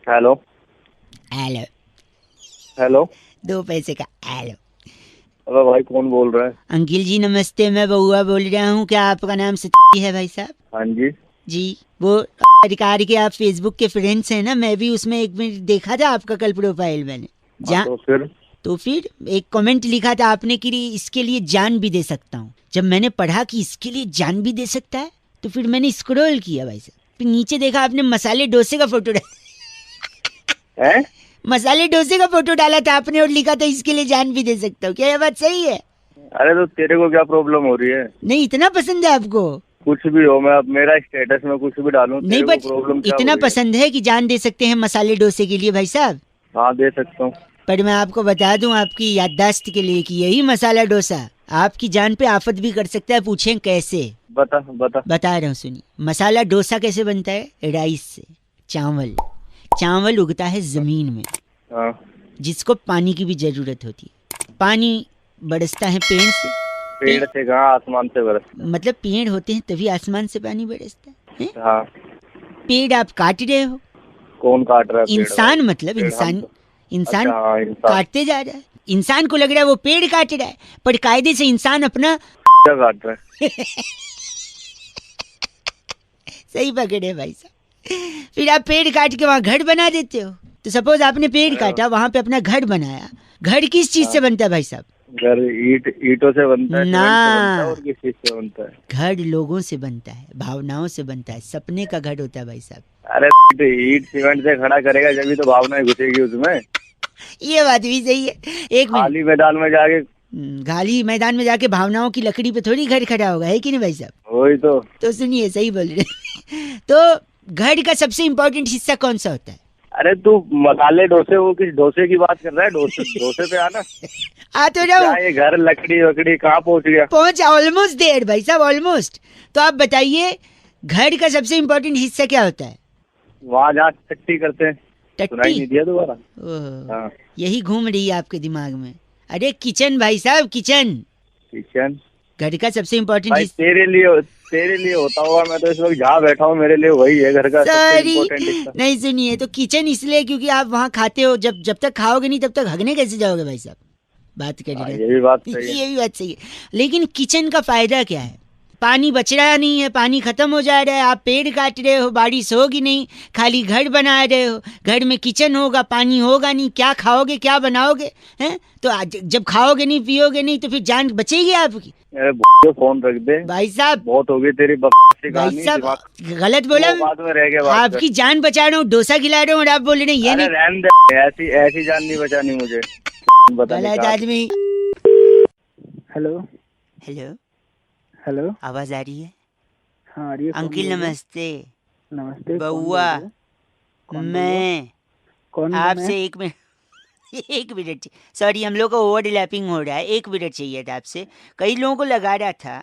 Hello. Hello. Hello. 2 पैसे का hello. अबे भाई कौन बोल रहा है? अंकिल जी नमस्ते, मैं बउआ बोल रहा हूँ। क्या आपका नाम है भाई साहब? हाँ जी। जी। वो अधिकार के आप फेसबुक के फ्रेंड्स हैं ना? मैं भी उसमें एक मिनट देखा था आपका कल प्रोफाइल मैंने। हाँ तो फिर एक कमेंट लिखा था आपने कि इसके लिए जान भी दे सकता हूँ। जब मैंने पढ़ा कि इसके लिए जान भी दे सकता है तो फिर मैंने स्क्रॉल किया भाई साहब। फिर नीचे देखा आपने मसाले डोसे का फोटो है? मसाले डोसे का फोटो डाला था आपने और लिखा था इसके लिए जान भी दे सकता हूँ। क्या ये बात सही है? अरे तो तेरे को क्या प्रॉब्लम हो रही है? नहीं, इतना पसंद है आपको? कुछ भी हो, मैं अब मेरा स्टेटस में कुछ भी डालूं, नहीं, तेरे को बट प्रॉब्लम क्या हो इतना रही है? पसंद है कि जान दे सकते हैं मसाले डोसे के लिए भाई साहब। हाँ दे सकता हूँ। पर मैं आपको बता दूं आपकी याददाश्त के लिए कि यही मसाला डोसा आपकी जान पे आफत भी कर सकता है। पूछें कैसे? बता बता। बता रहा हूँ, सुनिए। मसाला डोसा कैसे बनता है? राइस से। चावल चावल उगता है जमीन में, हाँ। जिसको पानी की भी जरूरत होती है। पानी बरसता है पेड़ से। पेड़ से कहाँ, आसमान से बरसता है। मतलब पेड़ होते हैं तभी आसमान से पानी बरसता है? हाँ। पेड़ आप काट रहे हो। कौन काट रहा है पेड़ भाई? इंसान, मतलब पेड़ हम इंसान। तो। इंसान अच्छा हाँ, इंसान। काटते जा रहा है। इंसान को लग रहा है वो पेड़ काट रहा है, पर कायदे से इंसान अपना क्या काट रहा है? सही पकड़े भाई साहब। फिर आप पेड़ काट के वहां घर बना देते हो। तो सपोज आपने पेड़ अरे काटा, वहां पे अपना घर बनाया। घर किस चीज से हाँ। बनता है भाई साहब? घर ईटों से बनता है, ना, सीमेंट से बनता है, और किस चीज से बनता है? घर लोगों से बनता है, भावनाओं से बनता है। सपने का घर होता है भाई साहब। अरे तो ईट सीमेंट से खड़ा करेगा जब भी तो भावनाएं घुसेगी उसमें। ये बात भी सही है। एक मिनट। खाली मैदान में जाके। खाली मैदान में जाके भावनाओं की लकड़ी पे थोड़ी घर खड़ा होगा, है कि नहीं भाई साहब? वही तो। तो सुनिए, सही बोल रहे तो घर का सबसे इम्पोर्टेंट हिस्सा कौन सा होता है? अरे तू मसाले डोसे, वो किस डोसे की बात कर रहा है? डोसे डोसे पे आना। आ तो क्या रहा ये घर लकड़ी वकड़ी कहाँ पहुंच गया? पहुंच ऑलमोस्ट देर भाई साहब, ऑलमोस्ट। तो आप बताइए, घर का सबसे इम्पोर्टेंट हिस्सा क्या होता है? वहां जहाँ टट्टी करते हैं। सुनाई टट्टी। नहीं दिया दोबारा? ओह, हाँ। यही घूम रही है आपके दिमाग में। अरे किचन भाई साहब, किचन। किचन। घर का सबसे इम्पोर्टेंट भाई हिस्सा। तेरे लिए होता होगा, मैं तो इस वक्त जहाँ बैठा हूँ मेरे लिए वही है घर का सबसे सॉरी। इम्पोर्टेंट हिस्सा। नहीं, सुनिए, तो किचन इसलिए क्योंकि आप वहां खाते हो। जब जब तक खाओगे नहीं तब तक हगने कैसे जाओगे भाई साहब? बात कर हाँ रहे ये भी बात हैं। सही है। ये भी बात सही है। लेकिन किचन का फायदा क्या है? पानी बच रहा नहीं है, पानी खत्म हो जा रहा है। आप पेड़ काट रहे हो, बारिश होगी नहीं, खाली घर बना रहे हो। घर में किचन होगा, पानी होगा नहीं, क्या खाओगे, क्या बनाओगे? हैं? तो जब खाओगे नहीं, पियोगे नहीं, तो फिर जान बचेगी आपकी? अरे फोन रख दे। भाई साहब। बहुत होगी तेरी बकवासी भाई कहानी, साहब, दिमाग। गलत तू बोला। औकात में रह के बात कर। आपकी जान बचा रहा हूँ, डोसा खिला रहा हूँ, और आप बोल रहे हैं ये अरे नहीं। रहने दे, ऐसी ऐसी जान नहीं बचानी मुझे। पता नहीं गलत कहाँ से। आदमी। हेलो। हेलो। हेलो। आवाज आ रही है? हाँ आ रही है, कौन अंकिल बोल रहे हो? नमस्ते। नमस्ते, कौन बोल बउआ। रहे हो? कौन बोल रहे हो? मैं कौन मैं? आपसे 1 मिनट। 1 मिनट। सॉरी, हम लोग का ओवरलैपिंग हो रहा है। 1 मिनट चाहिए था आपसे। कई लोगों को लगा रहा था।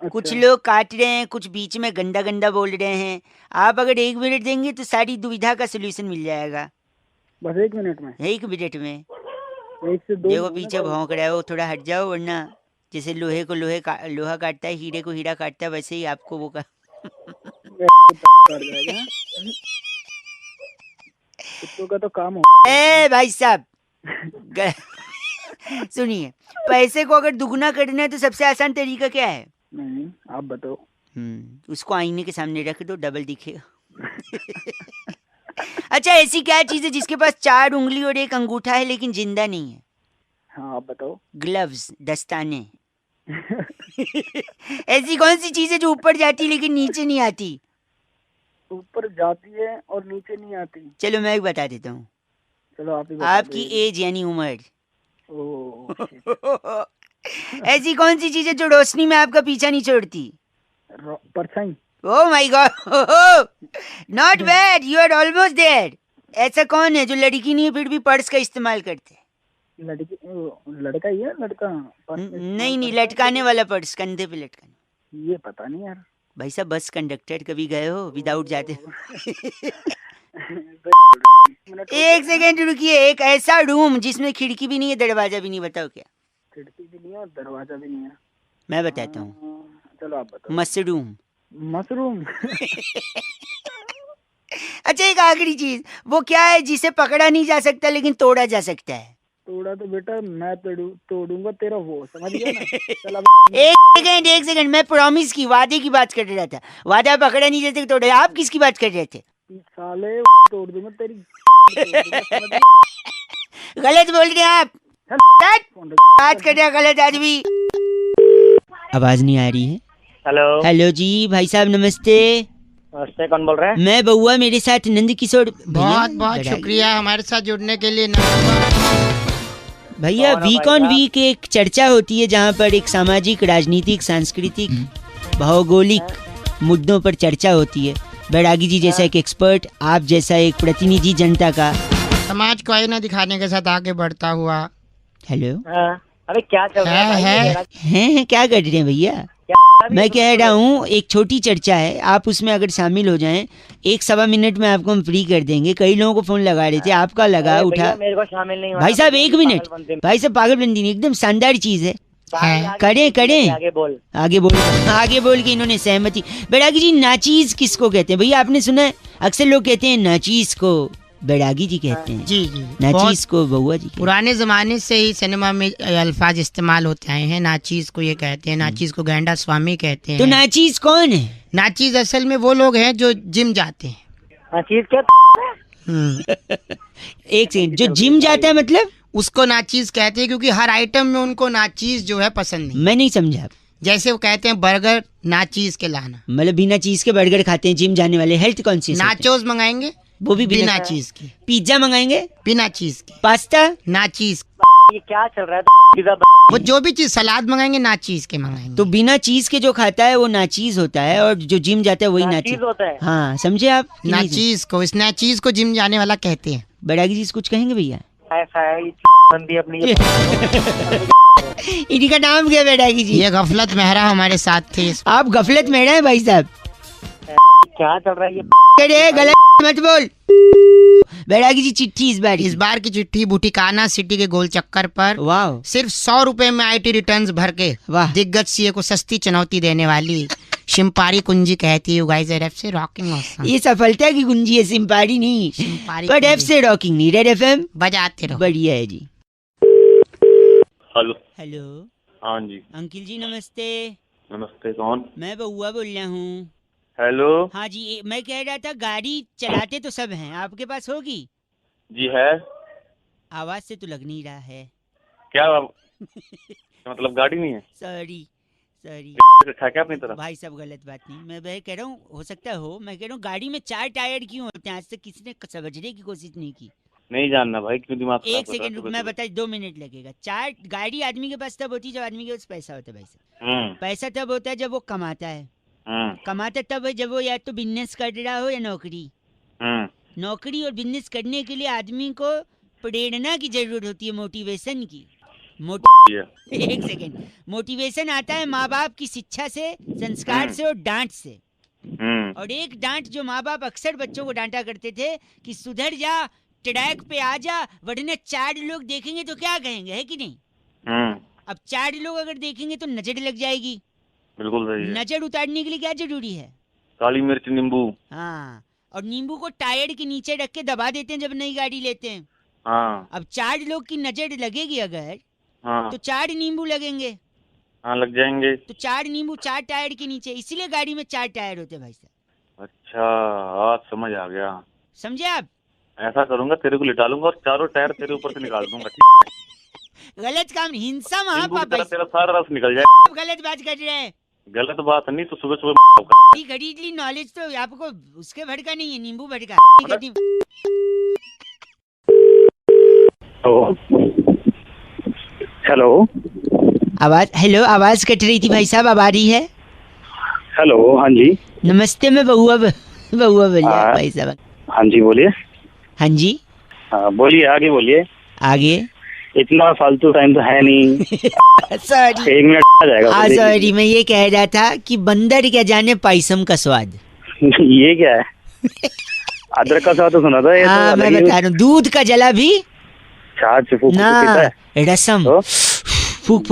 कुछ अच्छा। लोग काट रहे हैं, कुछ बीच में गंदा गंदा बोल रहे हैं। आप अगर 1 मिनट देंगे तो सारी दुविधा का सोल्यूशन मिल जाएगा। बस 1 मिनट में? 1 मिनट में। 1 से 2 देखो नहीं होना पीछे भाई। भौंक रहा है वो, थोड़ा हट जाओ, वरना जैसे लोहे को लोहा काटता है, हीरे को हीरा काटता है, वैसे ही आपको वो का। कर जाएगा हाँ? कुत्तों का तो काम हो जाता है। ए भाई साहब। ग- सुनिए, पैसे को अगर दुगना करना है तो सबसे आसान तरीका क्या है? नहीं, आप बताओ। उसको आईने के सामने रख दो, डबल दिखेगा। अच्छा, ऐसी क्या चीज है जिसके पास 4 उंगली और 1 अंगूठा है लेकिन जिंदा नहीं है? हाँ आप बताओ। ग्लव्स, दस्ताने। ऐसी कौन सी चीज है जो ऊपर जाती है लेकिन नीचे नहीं आती? ऊपर जाती है और नीचे नहीं आती। चलो मैं बता देता हूँ। चलो आप ही बता दो आपकी ये भी। एज यानी उम्र। Oh shit. ऐसी कौन सी चीज है जो रोशनी में आपका पीछा नहीं छोड़ती? परछाई। Oh my God. Not bad, you are almost there. ऐसा कौन है जो लड़की नहीं है फिर भी पर्स का इस्तेमाल करते हैं? लड़की लड़का ही है, लड़का पर्स का इस्तेमाल नहीं नहीं, करता है तो। लटकाने वाला पर्स, कंधे पे लटकाने। ये पता नहीं यार। भाई साहब, बस कंडक्टर कभी गए हो विदाउट जाते? ओह। 1 मिनट हो गया एक हाँ? सेकेंड रुकिए। एक ऐसा रूम जिसमें खिड़की भी नहीं है, दरवाजा भी नहीं, बताओ क्या? खिड़की भी नहीं है और दरवाजा भी नहीं है। मैं बताता हूँ। चलो आप बताओ। मशरूम। मशरूम। अच्छा एक आखिरी चीज, वो क्या है जिसे पकड़ा नहीं जा सकता लेकिन तोड़ा जा सकता है? तोड़ा तो बेटा मैं तोड़ूंगा तेरा वो, समझ गया ना? चल अब एक सेकंड, मैं प्रॉमिस की, वादे की बात कर रहा था। वादा पकड़ा नहीं जाते तोड़े, आप किसकी बात कर रहे थे? साले तोड़ दूंगा तेरी तोड़ दूंगा, समझ गया? गलत बोल रहे हैं आप। फोन रख। बात कर रहे हैं गलत आदमी। आवाज नहीं आ रही है। हेलो। हेलो जी भाई साहब नमस्ते। नमस्ते, कौन बोल रहे हैं? मैं बउआ, मेरे साथ नंद किशोर। बहुत बहुत शुक्रिया हमारे साथ जुड़ने के लिए। भैया कौन हो वीक भाई ऑन साहब? वीक एक चर्चा होती है जहाँ पर एक सामाजिक, राजनीतिक, सांस्कृतिक, भौगोलिक मुद्दों पर चर्चा होती है। बैरागी जी जैसा एक एक्सपर्ट, आप जैसा एक प्रतिनिधि जनता का। समाज को आईना दिखाने के साथ आगे बढ़ता हुआ। हेलो, अरे क्या चल रहा है? है हैं क्या कर रहे हैं भैया? मैं कह रहा हूँ एक छोटी चर्चा है, आप उसमें अगर शामिल हो जाएं, 1-1.25 मिनट में आपको हम फ्री कर देंगे। कई लोगों को फोन लगा रहे थे, आपका लगा, उठा। मेरे को शामिल नहीं भाई साहब 1 मिनट, भाई साहब पागलबंदी नहीं, एकदम शानदार चीज है। करें आगे बोल। आगे बोल के इन्होंने सहमति। बैरागी जी नाचीज किसको कहते हैं भैया? आपने सुना है अक्सर लोग कहते हैं नाचीज को बैरागी जी कहते हैं। जी जी, नाचीज को बउआ जी कहते हैं। पुराने जमाने से ही सिनेमा में अल्फाज इस्तेमाल होते आए हैं। नाचीज को ये कहते हैं, नाचीज को गैंडा स्वामी कहते हैं। तो नाचीज कौन है? नाचीज असल में वो लोग हैं जो जिम जाते हैं। चीज क्या? एक सेकंड, जो जिम जाता है मतलब? उसको नाचीज कहते हैं क्योंकि हर आइटम में उनको नाचीज जो है पसंद नहीं। मैं नहीं समझा। जैसे वो कहते हैं बर्गर नाचीज के लाना, मतलब बिना चीज के बर्गर खाते हैं जिम जाने वाले, हेल्थ कॉन्शियस। नाचोज मंगाएंगे वो भी बिना चीज की, पिज्जा मंगाएंगे बिना चीज की, पास्ता नाचीज। ये क्या चल रहा है? वो जो भी चीज सलाद मंगाएंगे नाचीज के मंगाएंगे। तो बिना चीज के जो खाता है वो नाचीज होता है, और जो जिम जाता है वही नाचीज होता है। हाँ समझे आप? कि नहीं समझे? नाचीज को, इस नाचीज को जिम जाने वाला कहते हैं। बैरागी जी कुछ कहेंगे भैया? अपनी इन्हीं का नाम क्या है बैरागी जी? ये गफलत मेहरा हमारे साथ थे। आप गफलत में हैं भाई साहब। क्या चल रहा है? ये अरे गलत मत बोल। बैरागी जी चिट्ठी इस बार की चिट्ठी बुटिकाना सिटी के गोल चक्कर पर वाह, सिर्फ 100 रुपए में आईटी रिटर्न्स भर के वाह। दिग्गज सीए को सस्ती चुनौती देने वाली शिम्पारी कुंजी कहती है गाइस रेड एफ से रॉकिंग ऑसम। ये सफलता की कुंजी है, सिम्पारी नहीं। सिम्पारी पर एफ कुंजी। से रॉकिंग नहीं, रेड एफएम बजाते रहो। बढ़िया है जी। हेलो। हेलो हाँ जी, अंकिल जी नमस्ते। नमस्ते। कौन? मैं बउआ बोल रहा हूँ। हेलो। हाँ जी, मैं कह रहा था गाड़ी चलाते तो सब हैं, आपके पास होगी? जी है। आवाज से तो लग नहीं रहा है। क्या मतलब गाड़ी नहीं है? सॉरी रखा क्या अपनी तरफ? भाई सब गलत बात नहीं, मैं वह कह रहा हूँ हो सकता हो, मैं कह रहा हूँ गाड़ी में 4 टायर क्यों होते हैं? आज तक किसी ने समझने की कोशिश नहीं की। नहीं जानना भाई, क्यों दिमाग खराब एक कर रहा है सेकंड रुक, सुबह मैं सुबह? बता, 2 मिनट लगेगा। 4 गाड़ी आदमी के पास तब होती है जब आदमी के पास पैसा होता है भाई साहब। पैसा तब होता है जब वो कमाता है। कमाता तब है जब वो या तो बिजनेस कर रहा हो या नौकरी। नौकरी और बिजनेस करने के लिए आदमी को प्रेरणा की जरूरत होती है, मोटिवेशन की। एक सेकेंड, मोटिवेशन आता है माँ बाप की शिक्षा से, संस्कार से और डांट से। और एक डांट जो माँ बाप अक्सर बच्चों को डांटा करते थे कि सुधर जा, ट्रैक पे आ जा, वरना 4 लोग देखेंगे तो क्या कहेंगे, है कि नहीं? अब 4 लोग अगर देखेंगे तो नजर लग जाएगी। बिल्कुल सही है। नजर उतारने के लिए क्या जरूरी है? काली मिर्च, नींबू। हाँ, और नींबू को टायर के नीचे रख के दबा देते हैं जब नई गाड़ी लेते हैं। हाँ अब 4 लोग की नजर लगेगी अगर, हाँ तो 4 नींबू लगेंगे। हाँ लग जाएंगे। तो 4 नींबू 4 टायर के नीचे, इसीलिए गाड़ी में 4 टायर होते हैं भाई साहब। अच्छा, आज समझ आ गया। समझे आप? ऐसा करूंगा, तेरे को लिटा लूंगा और चारों टायर तेरे ऊपर से निकाल दूंगा। गलत काम, हिंसा नींबू की महापाप तरह है। तेरा सारा रस निकल जाए। आप गलत बात कर रहे हैं। गलत बात नहीं तो सुबह सुबह खरीद ली नॉलेज, तो आपको उसके भड़का नहीं है, नींबू भड़का। हेलो। आवाज, हेलो, आवाज कट रही थी भाई साहब, अब आ रही है? हेलो। हाँ जी। नमस्ते, मैं बउआ बोल रहा हूँ भाई साहब। हाँ जी बोलिए। हाँ जी, हाँ बोलिए, आगे बोलिए। आगे। इतना फालतू टाइम तो है नहीं। सॉरी 1 मिनट आ जाएगा। हाँ सॉरी, मैं ये कह रहा था कि बंदर क्या जाने पायसम का स्वाद। ये क्या है? अदरक का स्वाद तो सुना था। ये हाँ तो मैं बता रहा हूँ, दूध का जला भी छाछ से फूक ना, पीता है। रसम तो? फूक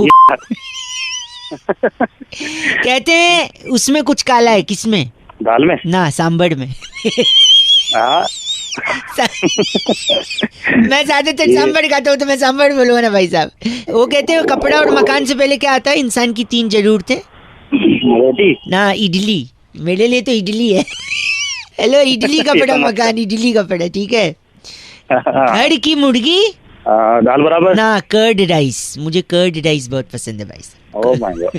कहते हैं उसमें कुछ काला है। किसमें? दाल में। ना, सांबर में। हाँ मैं ज्यादातर सांभर खाता हूँ तो मैं सांभर बोलूंगा ना भाई साहब। वो कहते हैं कपड़ा और मकान से पहले क्या आता है? इंसान की 3 जरूरतें। रोटी। ना इडली, मेरे लिए तो इडली है। हेलो, इडली कपड़ा मकान, इडली कपड़ा, ठीक है। घर की मुर्गी, दाल बराबर। ना कर्ड राइस, मुझे कर्ड राइस बहुत पसंद है भाई साहब। Oh my God.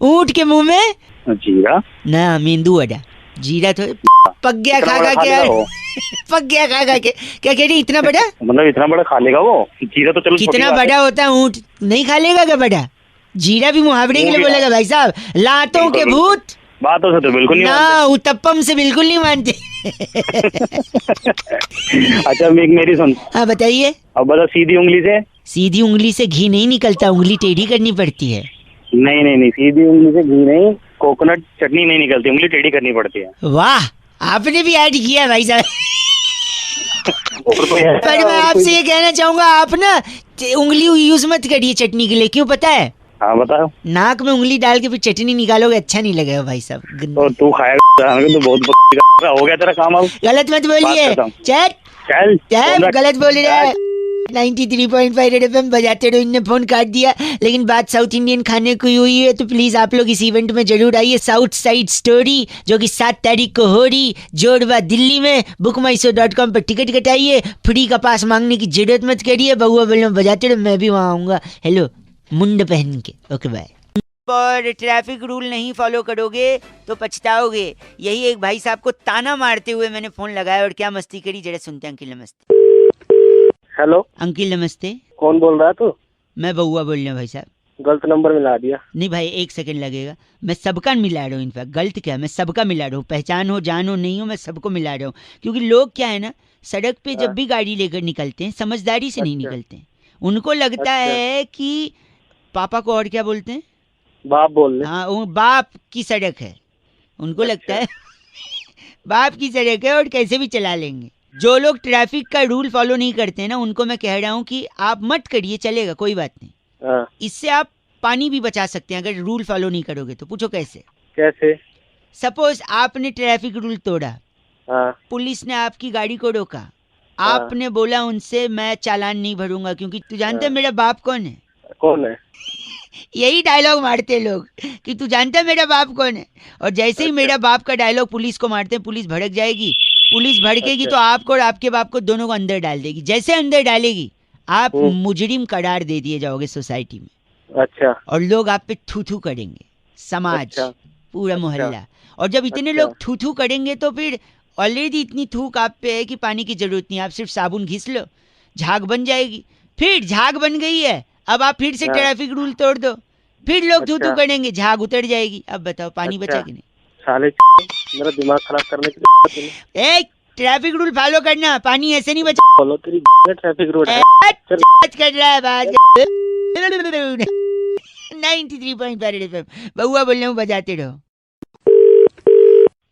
ऊंट के मुंह में जीरा। ना मेंदू वड़ा, जीरा तो पक गया खा खा के यार। पक गया खा खा के। क्या कह रही, इतना बड़ा? मतलब इतना बड़ा खा लेगा वो? जीरा तो चलो कितना बड़ा होता है ऊंट, नहीं खा लेगा क्या बड़ा? जीरा भी मुहावरे के लिए बोलेगा भाई साहब। लातों के भूत बातों से तो बिल्कुल नहीं ना, उत्तपम से बिल्कुल नहीं मानते। अच्छा मेरी सुन। हाँ बताइए। अब बता, सीधी उंगली से। सीधी उंगली से घी नहीं निकलता, उंगली टेढ़ी करनी पड़ती है। नहीं, सीधी उंगली से घी नहीं, कोकोनट चटनी नहीं निकलती, उंगली टेढ़ी करनी पड़ती है। वाह, आपने भी ऐड किया भाई साहब। पर मैं आपसे ये कहना चाहूंगा, आप ना उंगली यूज मत करिए चटनी के लिए। क्यों पता है? हाँ बताओ। नाक में उंगली डाल के फिर चटनी निकालोगे, अच्छा नहीं लगेगा भाई साहब। और तू खाएगा तो बहुत हो गया तेरा काम। अब गलत मत बोलिए। चल गलत बोल रहा है। 93.5 रेड एफएम बजाते रहो। इनने फोन काट दिया, लेकिन बात साउथ इंडियन खाने की हुई है तो प्लीज आप लोग इस इवेंट में जरूर आइए। साउथ साइड स्टोरी जो कि 7 तारीख को हो रही, जोड़वा दिल्ली में। bookmyshow.com पर टिकट कटाइए। फ्री का पास मांगने की जरूरत मत करिए। बहुआ बोलना बजाते रहो, मैं भी वहाँ आऊंगा। हेलो, मुंड पहन के। Okay bye. और ट्रैफिक रूल नहीं फॉलो करोगे तो पछताओगे। यही एक भाई साहब को ताना मारते हुए मैंने फोन लगाया और क्या मस्ती करी, जरा सुनते हैं। अंकिल नमस्ते। हेलो अंकिल नमस्ते। कौन बोल रहा है तू? मैं बउआ बोल रहा हूँ भाई साहब। गलत नंबर मिला दिया। नहीं भाई, 1 सेकंड लगेगा। मैं सबका मिला रहा हूँ, इनफैक्ट गलत क्या, मैं सबका मिला रहा हूँ। पहचान हो, जान हो, नहीं हो, मैं सबको मिला रहा हूँ। क्योंकि लोग क्या है ना, सड़क पे जब भी गाड़ी लेकर निकलते हैं समझदारी से नहीं निकलते हैं। उनको लगता है कि पापा को और क्या बोलते हैं, बाप बोल रहे। हाँ, वो बाप की सड़क है। उनको लगता है बाप की सड़क है और कैसे भी चला लेंगे। जो लोग ट्रैफिक का रूल फॉलो नहीं करते हैं ना, उनको मैं कह रहा हूँ कि आप मत करिए, चलेगा, कोई बात नहीं। इससे आप पानी भी बचा सकते हैं अगर रूल फॉलो नहीं करोगे तो। पूछो कैसे? कैसे? सपोज आपने ट्रैफिक रूल तोड़ा, पुलिस ने आपकी गाड़ी को रोका, आपने बोला उनसे मैं चालान नहीं भरूंगा क्योंकि तू जानते मेरा बाप कौन है। कौन है? यही डायलॉग मारते लोग कि तू जानता है मेरा बाप कौन है। और जैसे ही मेरा बाप का डायलॉग पुलिस को मारते हैं, पुलिस भड़क जाएगी। पुलिस भड़केगी तो आपको और आपके बाप को दोनों को अंदर डाल देगी। जैसे अंदर डालेगी आप मुजरिम करार दे दिए जाओगे सोसाइटी में। अच्छा। और लोग आप पे थू थू करेंगे, समाज, पूरा मोहल्ला। और जब इतने लोग थू थू करेंगे तो फिर ऑलरेडी इतनी थूक आप पे है कि पानी की जरूरत नहीं, आप सिर्फ साबुन घिस लो, झाग बन जाएगी। फिर झाग बन गई है, अब आप फिर से ट्रैफिक रूल तोड़ दो, फिर लोग थू थू करेंगे, झाग उतर जाएगी। अब बताओ पानी बचा कि नहीं? साले मेरा दिमाग खराब करने के लिए। एक ट्रैफिक रूल फॉलो करना, पानी ऐसे नहीं बचा। फॉलो तेरी ट्रैफिक रूल कर रहा है बात। 93.5 एफएम बउआ बोल रहा हूँ, बजाते रहो।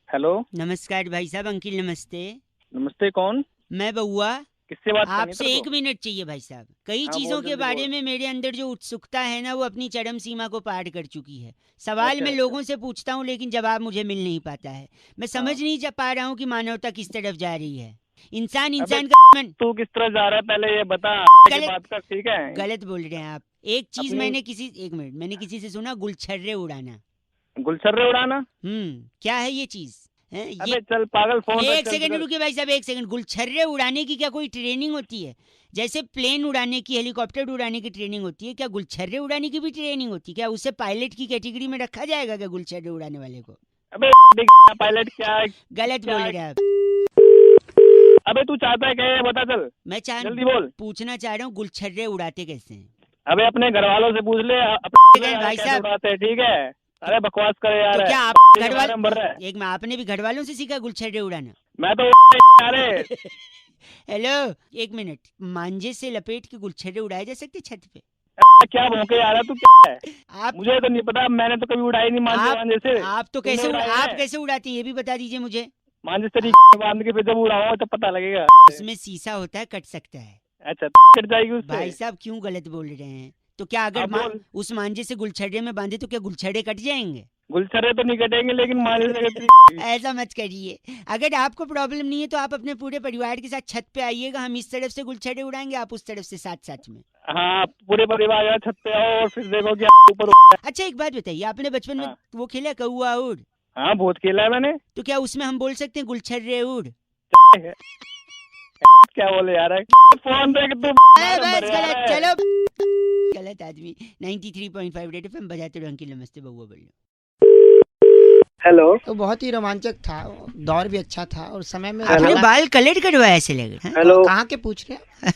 हेलो नमस्कार भाई साहब। अंकिल नमस्ते। नमस्ते। कौन? मैं बउआ। किससे बात करनी है? आपसे 1 मिनट चाहिए भाई साहब। कई चीजों के बारे में मेरे अंदर जो उत्सुकता है ना, वो अपनी चरम सीमा को पार कर चुकी है। सवाल मैं लोगों से पूछता हूँ लेकिन जवाब मुझे मिल नहीं पाता है। मैं समझ नहीं पा रहा हूँ कि मानवता किस तरफ जा रही है। इंसान का तू किस तरह जा रहा है पहले ये बता। बात कर, ठीक है? गलत बोल रहे हैं आप। एक चीज मैंने किसी से सुना, गुलछर्रे उड़ाना। गुलछर्रे उड़ाना? क्या है ये चीज? अबे चल पागल, फोन 1 सेकंड रुकिए भाई साहब, 1 सेकंड। गुलछर्रे उड़ाने की क्या कोई ट्रेनिंग होती है? जैसे प्लेन उड़ाने की, हेलीकॉप्टर उड़ाने की ट्रेनिंग होती है, क्या गुलछर्रे उड़ाने की भी ट्रेनिंग होती है? क्या उसे पायलट की कैटेगरी में रखा जाएगा क्या, गुलछर्रे उड़ाने वाले को? अबे पायलट क्या है? गलत बोल रहे हैं आप। अबे तू चाहता है क्या, बता चल। मैं जल्दी बोल। पूछना चाह रहा हूँ, गुलछर्रे उड़ाते कैसे हैं? अबे अपने घर वालों से पूछ ले भाई साहब उड़ाते हैं, ठीक है? अरे बकवास करे यार। तो क्या आप घर वाले, एक में आपने भी घर वालों से सीखा गुलछर्रे उड़ाना? मैं तो अरे हेलो 1 मिनट। मांझे से लपेट के गुलछर्रे उड़ाए जा सकते छत पे? क्या भौंके आ रहा तू? क्या है? आप, मुझे तो नहीं पता, मैंने तो कभी उड़ाई नहीं मांझे से। आप तो कैसे उड़ाती है ये भी बता दीजिए मुझे। मांझे से बांध के फिर जब उड़ाऊंगा तब पता लगेगा। उसमें शीशा होता है, कट सकता है। अच्छा कट जाएगी उससे? भाई साहब क्यों गलत बोल रहे हैं? तो क्या अगर उस मांझे से गुलछर्रे में बांधे तो क्या गुलछर्रे कट जाएंगे? गुलछरे तो नहीं कटेंगे लेकिन माइलेज ऐसा मत करिए। अगर आपको प्रॉब्लम नहीं है तो आप अपने पूरे परिवार के साथ छत पे आइएगा, हम इस तरफ से गुलछड़े उड़ाएंगे, आप उस तरफ से साथ साथ में। हाँ, पूरे परिवार यार छत पे आओ और फिर देखो कि ऊपर। अच्छा एक बात बताइए, आपने बचपन में वो खेला कौआ उड़? हाँ, बहुत खेला है मैंने। तो क्या उसमें हम बोल सकते हैं गुलछर्रे उड़? क्या बोले यार, फोन देख तू। बस गलत, चलो गलत आदमी। 93.5 रेड एफएम बजाते रहो। अंकिल नमस्ते, बउआ बोलो। हेलो। तो बहुत ही रोमांचक था, दौर भी अच्छा था और समय में आपने बाल कलर करवाया ऐसे लग रहा है। हेलो। कहाँ के पूछ रहे हैं?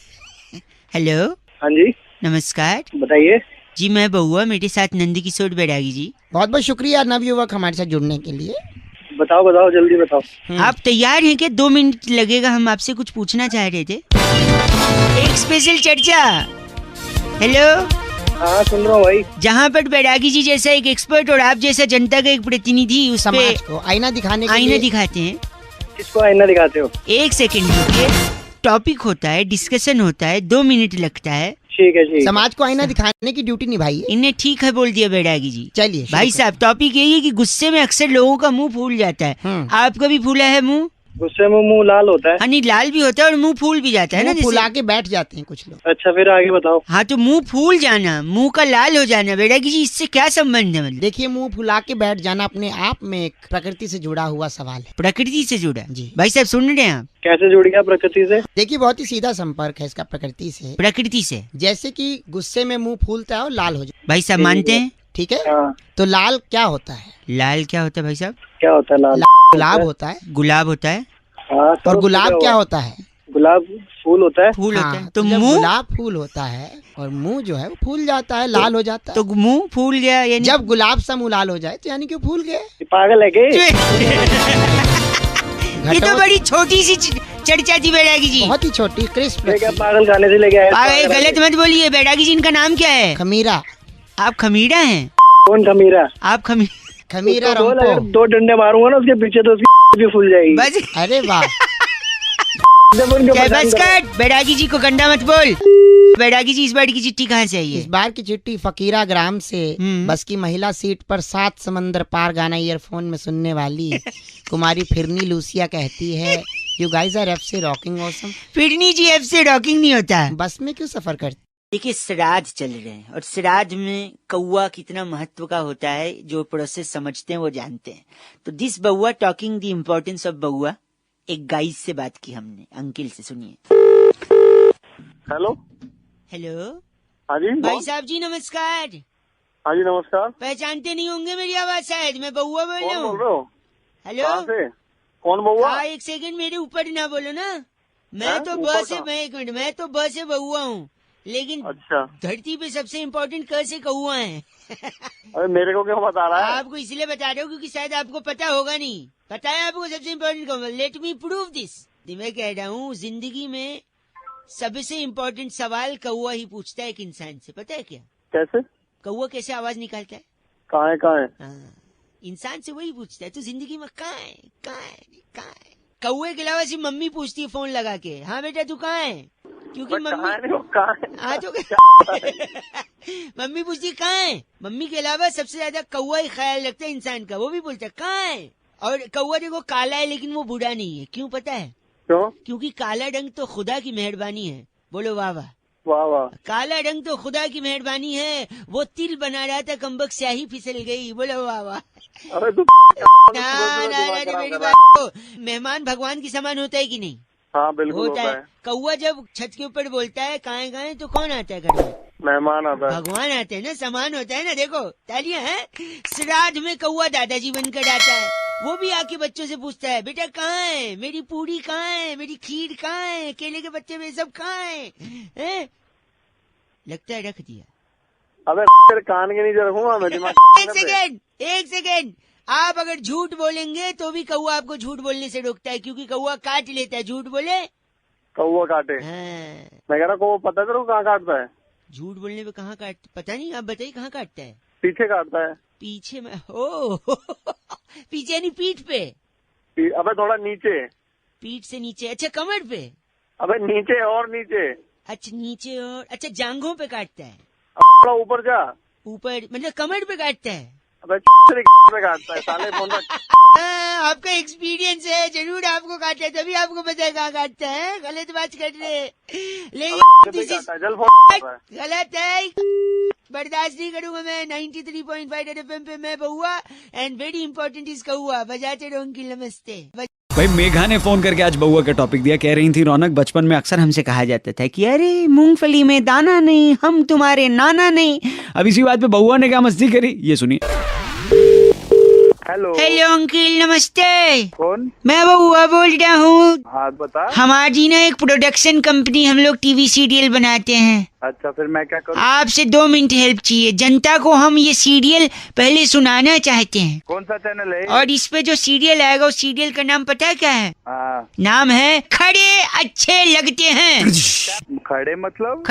हेलो, हाँ जी, नमस्कार। बताइए। जी मैं बउआ, मेरे साथ नंद किशोर बैरागी जी। बहुत बहुत शुक्रिया नवयुवक हमारे साथ जुड़ने के लिए। बताओ बताओ, जल्दी बताओ। आप तैयार हैं क्या? 2 मिनट लगेगा, हम आपसे कुछ पूछना चाह रहे थे। एक स्पेशल चर्चा। हेलो। हाँ सुन रहा हूँ भाई। जहाँ पर बैरागी जी जैसा एक एक्सपर्ट और आप जैसा जनता का एक प्रतिनिधि उस पे समाज को आईना दिखाने के आईना लिए दिखाते हैं। किसको आईना दिखाते हो? एक सेकंड रुकिए। टॉपिक होता है, डिस्कशन होता है, 2 मिनट लगता है। ठीक है जी। समाज को आईना दिखाने की ड्यूटी निभाइए। इन्हें ठीक है बोल दिया बैरागी जी। चलिए भाई साहब, टॉपिक यही है कि गुस्से में अक्सर लोगों का मुंह फूल जाता है। आपका भी फूला है मुंह? गुस्से में मुंह लाल होता है। हाँ नहीं, लाल भी होता है और मुंह फूल भी जाता है ना, मुंह फुला के बैठ जाते हैं कुछ लोग। अच्छा फिर आगे बताओ। हाँ तो मुंह फूल जाना, मुंह का लाल हो जाना, बैरागी जी इससे क्या संबंध है? मतलब देखिए, मुंह फुला के बैठ जाना अपने आप में एक प्रकृति से जुड़ा हुआ सवाल है। प्रकृति से जुड़ा जी। भाई साहब सुन रहे हैं आप? कैसे जुड़ गया प्रकृति से? देखिए, बहुत ही सीधा संपर्क है इसका प्रकृति से। प्रकृति से जैसे कि गुस्से में मुंह फूलता है और लाल हो जाता भाई साहब मानते हैं? है, ठीक है। हाँ। तो लाल क्या होता है? लाल क्या होता है भाई साहब? क्या होता है लाल? गुलाब होता है। गुलाब होता है। हाँ, और गुलाब क्या होता है? गुलाब फूल होता है। फूल होता है। हाँ, तो जब मुंह? गुलाब फूल होता है और मुंह जो है वो फूल जाता है, लाल हो जाता है। तो मुंह फूल गया यानी जब गुलाब सा मुंह लाल हो जाए तो यानी कि वो फूल गए। पागल है क्या? ये तो बड़ी छोटी सी चर्चा थी बैरागी जी। बहुत ही छोटी क्रिस्प। क्या पागल खाने से लेके आए? गलत मत बोलिए बैरागी जी, इनका नाम क्या है? खमीरा। आप खमीरा हैं? कौन खमीरा? आप खमीरा उसको बोल, रंपो। अगर 2 डंडे मारूंगा ना उसके पीछे तो उसकी भी फूल जाएगी। बस अरे वाह। जब उनको क्या पसंद बस करो। कर, बैरागी जी को गंदा मत बोल। बैरागी जी, इस बार की चिट्ठी कहाँ से आई इस है? बार की चिट्ठी फकीरा ग्राम से। बस की महिला सीट पर 7 समंदर पार गाना ईयरफोन में सुनने वाली कुमारी फिरनी लूसिया कहती है, यू गाइज आर एफ से रॉकिंग ऑसम। फिरनी जी एफ से रॉकिंग नहीं होता है। बस में क्यों सफर करती? देखिए श्राद्ध चल रहे हैं और श्राद्ध में कौआ कितना महत्व का होता है, जो प्रोसेस समझते हैं वो जानते हैं। तो दिस बउआ टॉकिंग द इम्पोर्टेंस ऑफ बउआ, एक गाइस से बात की हमने, अंकिल से, सुनिए। हेलो। हेलो हाँ जी भाई साहब जी, नमस्कार। हाँ जी नमस्कार। पहचानते नहीं होंगे मेरी आवाज शायद, मैं बउआ बोल रहा कौन बोल हूँ। रहे हो? हेलो, कहाँ से? कौन बउआ? हाँ एक सेकंड, मेरे ऊपर ना बोलो ना। मैं हाँ? तो ऊपर बस कहाँ? मैं एक मिनट, मैं तो बस से बउआ हूँ, लेकिन अच्छा। धरती पे सबसे इम्पोर्टेंट क से कौआ है। अरे मेरे को क्यों बता रहा है? आपको इसलिए बता रहा हूँ क्योंकि शायद आपको पता होगा नहीं। पता है आपको सबसे इम्पोर्टेंट कौन? Let me prove this. मैं कह रहा हूँ जिंदगी में सबसे इम्पोर्टेंट सवाल कौआ ही पूछता है एक इंसान से, पता है क्या? कैसे? कौआ कैसे आवाज निकालता है? कहाँ है कहाँ है? हाँ, इंसान से वही पूछता है, तो जिंदगी में कहाँ है, कहाँ है, कहाँ है? कौए के अलावा सिर्फ मम्मी पूछती है फोन लगा के, हाँ बेटा तू कहाँ है? क्योंकि कहाँ मम्मी है? वो कहाँ है? हाँ तो मम्मी पूछती है कहाँ है। मम्मी के अलावा सबसे ज्यादा कौआ ही ख्याल रखता है इंसान का, वो भी बोलता है कहाँ है। और कौआ देखो काला है लेकिन वो बुरा नहीं है, क्यों पता है? क्यों? क्योंकि काला रंग तो खुदा की मेहरबानी है। बोलो वाह वाह। वाह वाह। काला रंग तो खुदा की मेहरबानी है, वो तिल बना रहा था कमबक स्याही फिसल गई। बोलो वाह वाह। अरे तू ना ना ना, मेरी बात को, मेहमान भगवान की समान होता है कि नहीं? हाँ बिल्कुल होता है। कौआ जब छत के ऊपर बोलता है कहाँ गए, तो कौन आता है घर में? मेहमान आता है। भगवान आते हैं ना, समान होता है ना। देखो तालियां हैं। श्राद्ध में कौआ दादाजी बनकर आता है, वो भी आके बच्चों से पूछता है बेटा कहाँ है, मेरी पूरी कहाँ है, मेरी खीर कहाँ है, केले के बच्चे में सब कहाँ है? लगता है रख दिया। अबे तेरे कान के नीचे रखूंगा मैं दिमाग। एक सेकेंड, आप अगर झूठ बोलेंगे तो भी कौआ आपको झूठ बोलने से रोकता है, क्योंकि कौआ काट लेता है। झूठ बोले कौआ काटे। हाँ। मैं कह रहा कौआ पता है तेरे को कहाँ काटता है? झूठ बोलने पे कहाँ काट, पता नहीं, आप बताइए कहाँ काटता है? पीछे काटता है। पीछे में? ओ पीछे यानी पीठ पे? अबे थोड़ा नीचे। पीठ से नीचे? अच्छा कमर पे? अबे नीचे और नीचे। अच्छा नीचे और, अच्छा जांघों पे काटता है? थोड़ा ऊपर जा। ऊपर मतलब कमर पे काटता है? पे काटता है साले फोन रख। आपका एक्सपीरियंस है, जरूर आपको काटा है, तभी आपको पता है कहाँ काटता है। गलत बात कर रहे हैं, लेकिन जल फोन गलत है, बर्दाश्त नहीं करूंगा मैं। 93.5 FM पे मैं बहुआ एंड वेरी इंपॉर्टेंट इसका हुआ बजाते रहो अंकिल। नमस्ते भाई मेघा ने फोन करके आज बउआ का टॉपिक दिया। कह रही थी रौनक, बचपन में अक्सर हमसे कहा जाता था कि अरे मूंगफली में दाना नहीं, हम तुम्हारे नाना नहीं। अब इसी बात पे बउआ ने क्या मस्ती करी, ये सुनिए। हेलो हेलो अंकिल, नमस्ते। कौन? मैं बहुआ बोल रहा हूँ। हाँ बता। हमारी ना एक प्रोडक्शन कंपनी, हम लोग टीवी सीरियल बनाते हैं। अच्छा फिर मैं क्या करूँ? आपसे 2 मिनट हेल्प चाहिए। जनता को हम ये सीरियल पहले सुनाना चाहते हैं। कौन सा चैनल है? और इस पे जो सीरियल आएगा उस सीरियल का नाम पता है क्या है? हाँ। नाम है खड़े अच्छे लगते हैं। खड़े मतलब?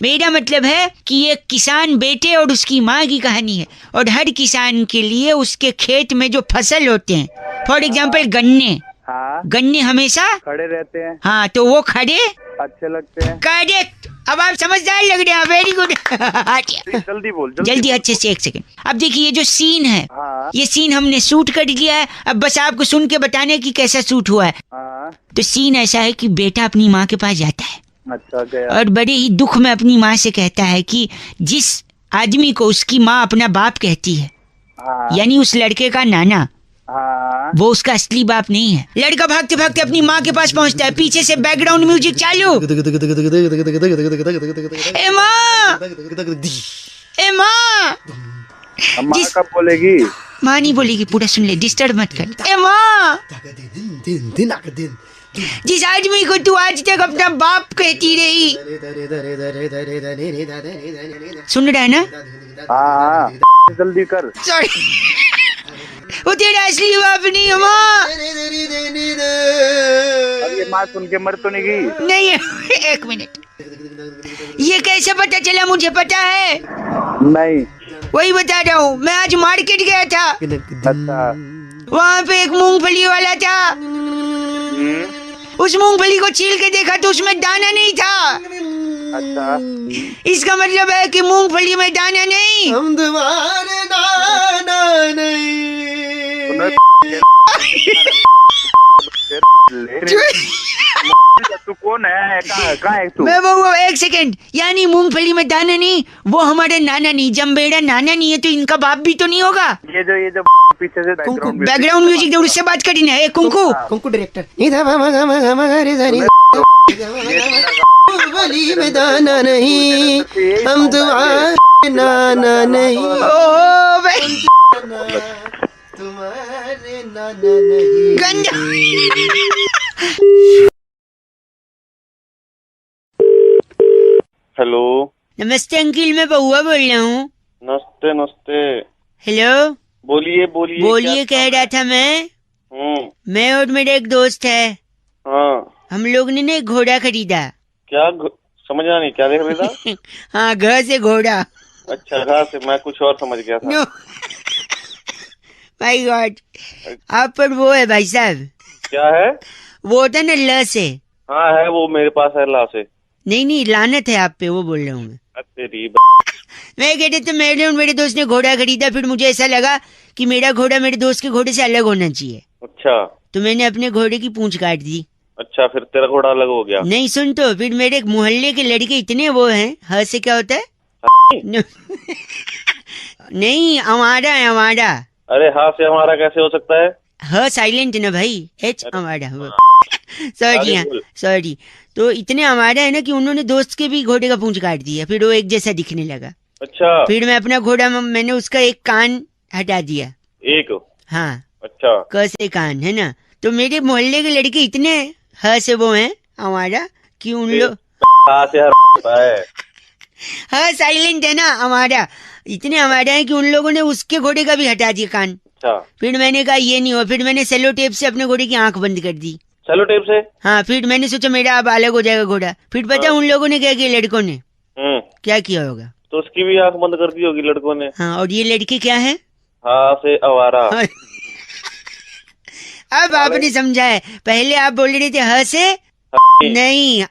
मेरा मतलब है कि एक किसान बेटे और उसकी माँ की कहानी है। और हर किसान के लिए उसके खेत में जो फसल होते हैं, फॉर एग्जाम्पल गन्ने, हाँ गन्ने हमेशा खड़े रहते हैं। हाँ, तो वो खड़े अच्छे लगते हैं। करेक्ट। अब आप समझदार लग रहे हैं, वेरी गुड। जल्दी बोल जल्दी अच्छे से, 1 सेकंड। अब देखिए ये जो सीन है, हाँ ये सीन हमने शूट कर लिया है। अब बस आपको सुन के बताने की कैसा शूट हुआ है। हाँ। तो सीन ऐसा है कि बेटा अपनी माँ के पास जाता है अच्छा गया। और बड़े ही दुख में अपनी माँ से कहता है कि जिस आदमी को उसकी माँ अपना बाप कहती है, हाँ यानी उस लड़के का नाना, हाँ वो उसका असली बाप नहीं है। लड़का भागते भागते अपनी माँ के पास पहुँचता है, पीछे से बैकग्राउंड म्यूजिक चालू। ए माँ, ए माँ। माँ कब बोलेगी? माँ नहीं बोलेगी, पूरा सुन ले, डिस्टर्ब मत कर। ए माँ, जिस आदमी को तू आज तक अपना बाप कहती रही, सुन रहा है ना? हाँ जल्दी कर। सॉरी, वो तेरा असली बाप नहीं है माँ। अब ये माँ सुन के मर तो नहीं गई? नहीं, 1 मिनट। ये कैसे पता चला? मुझे पता है। नहीं। वही बता रहा हूँ, मैं आज मार्केट गया था। अच्छा। वहाँ पे एक मूंगफली वाला था। उस मूंगफली को छील के देखा तो उसमें दाना नहीं था। अच्छा। इसका मतलब है कि मूंगफली में दाना नहीं। हम तुम्हारे नाना नहीं। तू कौन है? कहाँ है तू? मैं वो 1 सेकंड, यानी मूंगफली में दाना नहीं, वो हमारे नाना नहीं। जब मेरा नाना नहीं है तो इनका बाप भी तो नहीं होगा। ये जो पीछे से बैकग्राउंड म्यूजिक दे, उससे बात करी ना। कुंकू कुंकू डायरेक्टर। मूंगफली में दाना नहीं, हम तुम्हारे नाना नहीं। ओ भाई, तुम्हारे नाना नहीं। गंजा। हेलो नमस्ते अंकिल, मैं बहुआ बोल रहा हूँ। नमस्ते नमस्ते। हेलो, बोलिए बोलिए। बोलिए, कह रहा था मैं और मेरा एक दोस्त है, हाँ। हम लोग ने ना एक घोड़ा खरीदा। क्या समझा नहीं, क्या देख रहे था? हाँ, घ से घोड़ा। अच्छा, घा से मैं कुछ और समझ गया था। नो माय गॉड, आप पर वो है भाई साहब। क्या है? वो होता ना ल से। हाँ है, वो मेरे पास है ला से। नहीं, लानत है आप पे, वो बोल रहा हूँ मैं। तेरी मैं कहते तो मेरे और मेरे दोस्त ने घोड़ा खरीदा, फिर मुझे ऐसा लगा कि मेरा घोड़ा मेरे दोस्त के घोड़े से अलग होना चाहिए। अच्छा। तो मैंने अपने घोड़े की पूंछ काट दी। अच्छा, फिर तेरा घोड़ा अलग हो गया? नहीं, सुन तो, फिर मेरे मोहल्ले के लड़के इतने वो हैं। ह से क्या होता है? नहीं, हमारा है, हमारा। अरे हाँ से हमारा कैसे हो सकता है? ह साइलेंट है ना भाई, H हमारा। सॉरी, हाँ सॉरी। तो इतने हमारा है ना कि उन्होंने दोस्त के भी घोड़े का पूंछ काट दिया, फिर वो एक जैसा दिखने लगा। अच्छा। फिर मैं अपना घोड़ा, मैंने उसका एक कान हटा दिया। एक? हाँ। अच्छा। क से कान है ना। तो मेरे मोहल्ले के लड़के इतने ह से वो हैं हमारा कि उन लोग हाँ साइलेंट है ना हमारा, इतने हमारे हैं कि उन लोगों ने उसके घोड़े का भी हटा दिया कान। अच्छा। फिर मैंने कहा ये नहीं हो, फिर मैंने सेलो टेप से अपने घोड़े की आंख बंद कर दी। सेलो टेप से? हाँ, फिर मैंने सोचा मेरा अब अलग हो जाएगा घोड़ा। फिर पता उन लोगों ने क्या किया, लड़कों ने क्या किया होगा? तो उसकी भी आंख बंद कर दी होगी लड़कों ने। हाँ, और ये लड़के क्या है? हाँ से आवारा। अब आपने समझा है। पहले आप बोल रहे थे ह से नहीं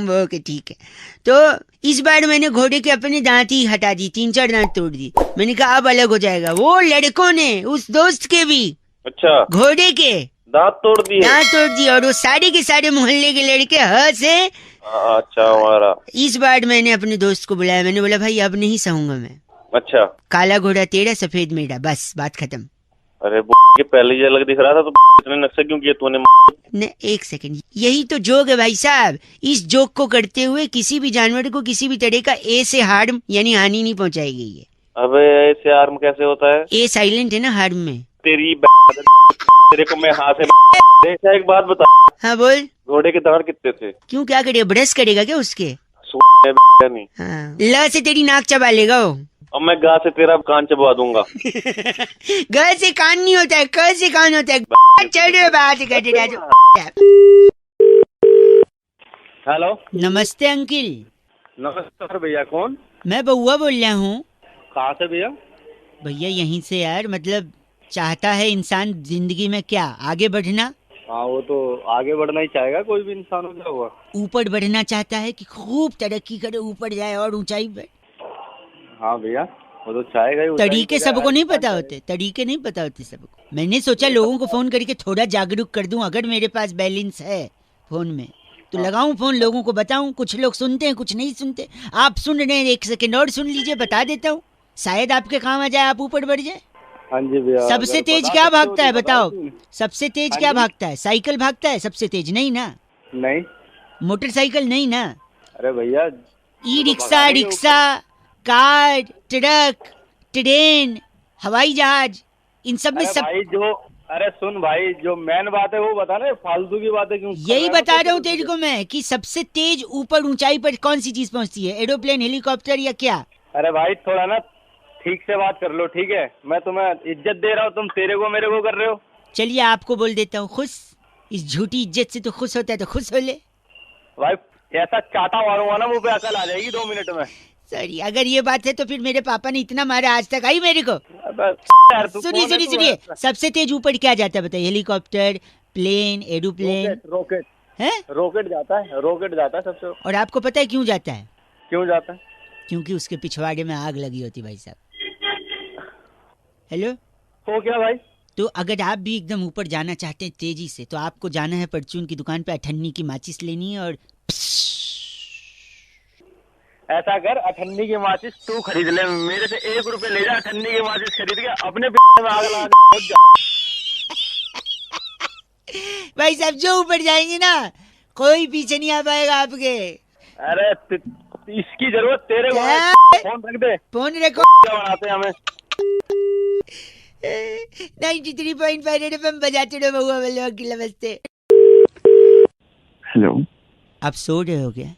वो के ठीक है। तो इस बार मैंने घोड़े के अपने दांत ही हटा दी, 3-4 दांत तोड़ दी। मैंने कहा अब अलग हो जाएगा। वो लड़कों ने उस दोस्त के भी, अच्छा, घोड़े के दांत तोड़ दिए? दांत तोड़ दिए। और वो सारे के सारे मोहल्ले के लड़के हंसे। अच्छा, हमारा इस बार मैंने अपने दोस्त को बुलाया। मैंने बोला भाई अब नहीं सहूंगा मैं। अच्छा, काला घोड़ा तेरा, सफेद मेरा, बस बात खत्म। अरे के पहले ही अलग दिख रहा था तो इतने नक्शे क्यों किए तूने? ने एक सेकंड, यही तो जोक है भाई साहब। इस जोक को करते हुए किसी भी जानवर को किसी भी तरह का ए से हार्म यानी हानि नहीं पहुंचाई गई है। अबे ऐसे आर्म कैसे होता है? ए साइलेंट है ना हार्म में। तेरी तेरे को मैं हाथ से अच्छा एक बात बता। हाँ बोल। घोड़े के दांत कितने थे? क्यों, क्या करेगा, ब्रश करेगा क्या उसके? नहीं, हाँ। ल से तेरी नाक चबा लेगा वो। अब मैं गा से तेरा कान चबा दूंगा। ग से कान नहीं होता है, क से कान होता है। चल रहे बात कर रहा जो। हेलो, नमस्ते अंकिल। नमस्कार भैया, कौन? मैं बउआ बोल रहा हूँ। कहाँ से भैया? भैया यहीं से यार, मतलब चाहता है इंसान जिंदगी में क्या, आगे बढ़ना। हाँ, वो तो आगे बढ़ना ही चाहेगा कोई भी इंसान, हो क्या हुआ? ऊपर बढ़ना चाहता है कि खूब तरक्की करे, ऊपर जाए और ऊंचाई पे। हाँ भैया, वो तो चाहेगा ही। तरीके सबको नहीं पता होते, तरीके नहीं पता होते सबको। मैंने सोचा लोगों को फोन करके थोड़ा जागरूक कर दूं। अगर मेरे पास बैलेंस है फोन में तो लगाऊं फोन, लोगों को बताऊं। कुछ लोग सुनते हैं, कुछ नहीं सुनते। आप सुन रहे हैं, 1 सेकंड और सुन लीजिए, बता देता हूँ, शायद आपके काम आ जाए, आप ऊपर बढ़ जाए। हाँ जी भैया। सबसे तेज क्या भागता है बताओ? सबसे तेज क्या भागता है? साइकिल भागता है सबसे तेज? नहीं ना। नहीं, मोटरसाइकिल नहीं ना। अरे भैया, e rickshaw, rickshaw, car, truck, train, हवाई जहाज, इन सब में सब। भाई जो, अरे सुन भाई, जो मेन बात है वो बता ना, फालतू की बातें क्यों? यही बता रहा हूँ तेरे को मैं कि सबसे तेज ऊपर ऊंचाई पर कौन सी चीज पहुंचती है, एरोप्लेन, हेलीकॉप्टर या क्या? अरे भाई थोड़ा ना ठीक से बात कर लो, ठीक है? मैं तुम्हें इज्जत दे रहा हूँ, तुम तेरे को मेरे को कर रहे हो। चलिए आपको बोल देता हूँ खुश। इस झूठी इज्जत से तो खुश होता है तो खुश हो ले। भाई ऐसा चाटा मारूंगा ना मुंह पे, अकल आ जाएगी 2 मिनट में। सॉरी, अगर ये बात है तो फिर मेरे पापा ने इतना मारा आज तक आई मेरे को। यार, तू सुनिए कौन है सुनिए तू? सुनिए, सबसे तेज ऊपर क्या जाता है बताइए? हेलीकॉप्टर, प्लेन, एरोप्लेन रॉकेट है। रॉकेट जाता है, रॉकेट जाता है सबसे। और आपको पता है क्यों जाता है? क्यों जाता है? क्योंकि उसके पिछवाड़े में आग लगी होती भाई साहब। हेलो, हो क्या भाई? तो अगर आप भी एकदम ऊपर जाना चाहते हैं तेजी से, तो आपको जाना है परचून की दुकान पे, अठन्नी की माचिस लेनी है और ऐसा कर, अठन्नी की माचिस तू खरीद ले, मेरे से 1 रुपए ले जा। अठन्नी की माचिस खरीद के अपने में आग लगा दे। भाई साहब जो ऊपर जाएंगे ना, कोई पीछे नहीं आ पाएगा आपके। अरे इसकी जरूरत तेरे को है। फोन रख दे, फोन रखो। क्या बनाते हैं हमें? 93.5 FM बजाते रहो बउआ वाले की। नमस्ते। हेलो, आप सो रहे हो क्या?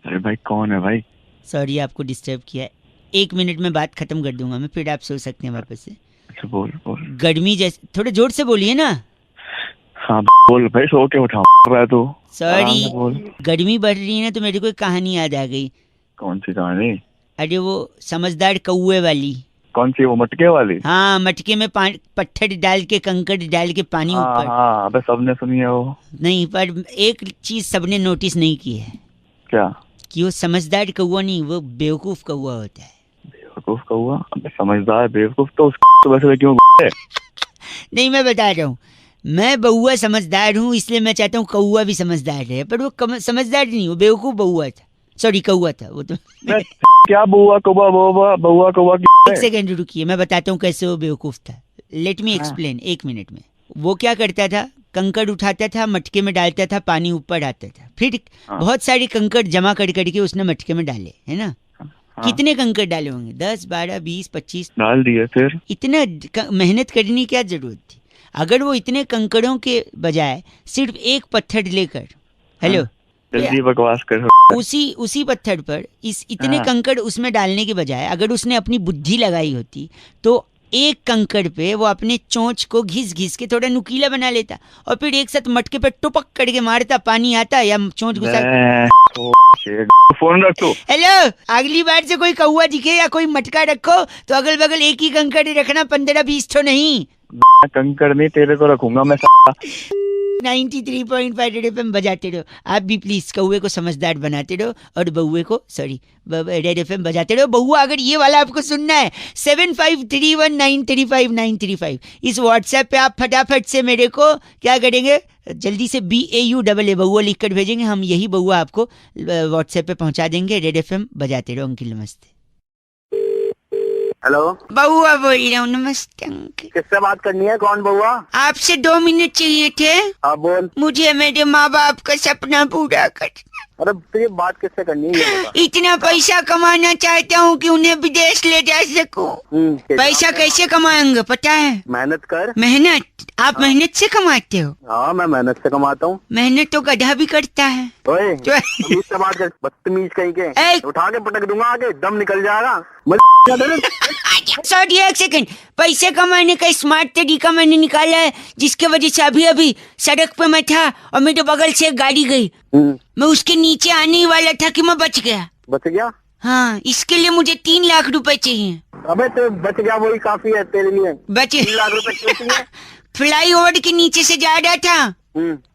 अरे भाई कौन है भाई? सॉरी आपको डिस्टर्ब किया है। 1 मिनट में बात खत्म कर दूंगा मैं, फिर आप सो सकते हैं वापस से। अच्छा बोल बोल। गर्मी जैसे, थोड़ा जोर से बोलिए ना। हाँ बोल भाई, सो के उठा रहा है तू। सॉरी, बोल। गर्मी बढ़ रही है ना तो मेरे को एक कहानी याद आ गई। कौन सी कहानी? अरे वो समझदार कौए वाली। कौन सी, वो मटके वाली? हाँ, मटके में पत्थर डाल के, कंकड़ डाल के पानी ऊपर। हाँ, अबे सबने सुनी है वो। नहीं, पर एक चीज सबने नोटिस नहीं की है। क्या? कि वो समझदार कौआ नहीं, वो बेवकूफ कौआ होता है। बेवकूफ कौआ? अबे समझदार बेवकूफ तो वैसे क्यों है? नहीं, मैं बता रहा हूँ, मैं बउआ समझदार हूँ, इसलिए मैं चाहता हूँ कौआ भी समझदार रहे। पर वो समझदार नहीं, वो बेवकूफ बउआ था। सॉरी, कौआ था वो तो। क्या बउआ कौआ बउआ कौआ? 1 सेकंड रुकिए, मैं बताता हूँ कैसे वो बेवकूफ था। लेट मी एक्सप्लेन, 1 मिनट में। वो क्या करता था, कंकड़ उठाता था, मटके में डालता था, पानी ऊपर आता था। फिर बहुत सारे कंकड़ जमा कर करके उसने मटके में डाले, है ना? कितने कंकड़ डाले होंगे? 10, 12, 20, 25 डाल दिए। फिर इतना मेहनत करने की क्या जरूरत थी? अगर वो इतने कंकड़ों के बजाय सिर्फ एक पत्थर लेकर, हेलो, जल्दी बकवास कर। उसी पत्थर पर इतने कंकड़ उसमें डालने के बजाय अगर उसने अपनी बुद्धि लगाई होती तो एक कंकड़ पे वो अपने चोंच को घिस घिस के थोड़ा नुकीला बना लेता और फिर एक साथ मटके पे टुपक करके मारता, पानी आता या चोंच घुसा। फोन रख तू। हेलो, अगली बार से कोई कौआ दिखे या कोई मटका रखो तो अगल बगल एक ही कंकड़ रखना, 15-20 तो नहीं। कंकड़ नहीं, तेरे को रखूंगा मैं। 93.5 रेड एफएम बजाते रहो। आप भी प्लीज कौवे को समझदार बनाते रहो और बउए को रेड एफएम बजाते रहो। बउआ अगर ये वाला आपको सुनना है 7531935935 इस व्हाट्सएप पे आप फटाफट से मेरे को क्या करेंगे, जल्दी से BAUAA बउआ लिख कर भेजेंगे। हम यही बउआ आपको व्हाट्सएप पे पहुंचा देंगे। रेड एफएम बजाते रहो। अंकिल नमस्ते। हेलो, बउआ बोल रहा हूँ। नमस्ते अंकिल। किससे बात करनी है? कौन बउआ? आपसे 2 मिनट चाहिए थे। हाँ बोल। मुझे मेरे माँ बाप का सपना पूरा कर। अरे तो ये बात किससे करनी है ये बता। इतना पैसा कमाना चाहता हूँ कि उन्हें विदेश ले जा सकूं। पैसा कैसे कमाएंगे पता है? मेहनत कर। मेहनत? आप मेहनत से कमाते हो? हाँ मैं मेहनत से कमाता हूँ। मेहनत तो गधा भी करता है। ओए जो- तमीज से बात कर, बदतमीज कहीं के। ए! उठा के पटक दूंगा, आगे दम निकल जाएगा। सॉरी, एक सेकंड। पैसे कमाने का स्मार्ट तरीका मैंने निकाला है, जिसके वजह से अभी अभी सड़क पे मैं था और मेरे बगल से एक गाड़ी गई। मैं उसके नीचे आने ही वाला था कि मैं बच गया। बच गया? हाँ, इसके लिए मुझे 3 लाख रुपए चाहिए। अबे तो बच गया वही काफी है तेरे लिए। बचे 3 लाख रुपए क्यों चाहिए? फ्लाई ओवर के नीचे से जा रहा था,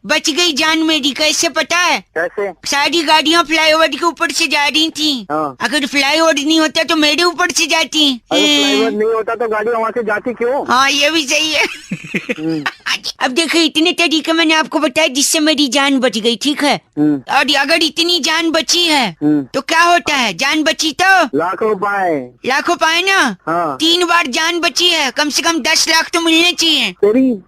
बच गई जान मेरी। कैसे पता है? कैसे? सारी गाड़ियाँ फ्लाईओवर के ऊपर से जा रही थी। हाँ। अगर फ्लाईओवर नहीं होता तो मेरे ऊपर से जाती। अरे फ्लाईओवर नहीं होता तो गाड़ी वहाँ से जाती क्यों? हाँ, ये भी सही है। अब देखो, इतने तरीके मैंने आपको बताया जिससे मेरी जान बच गई, ठीक है? और अगर इतनी जान बची है तो क्या होता है? जान बची तो लाखों पाए। लाखों पाए ना। हाँ। 3 बार जान बची है, कम से कम 10 लाख तो मिलने चाहिए। तेरी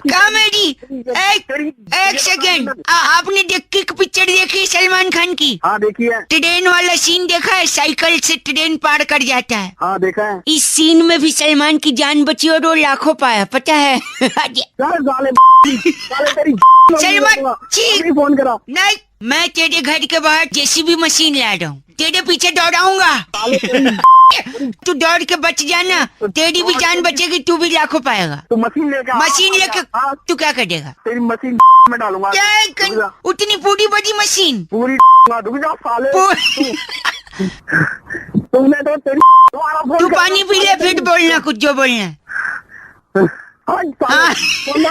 कॉमेडी। एक सेकेंड, आपने एक पिक्चर देखी सलमान खान की? हाँ देखी है। ट्रेन वाला सीन देखा है? साइकिल से ट्रेन पार कर जाता है। हाँ देखा है। इस सीन में भी सलमान की जान बची और वो लाखों पाया, पता है? साले तेरी सलमान जी, फोन करा। नहीं, मैं तेरे घर के बाहर जेसीबी मशीन ला रहा हूँ, तेरे पीछे दौड़ाऊंगा। तू दौड़ के बच जाना, तेरी भी जान बचेगी, तू भी लाखों पाएगा। तू मशीन लेके मशीन लेके हाँ, तू क्या करेगा? तेरी मशीन में डालूंगा। क्या उतनी पूरी बड़ी मशीन? पूरी रुक जा साले। पू- तुमने तो तेरी तू पानी पी ले फिर बोलना कुछ जो बोलना है। हाँ, साले, हाँ। बोलना।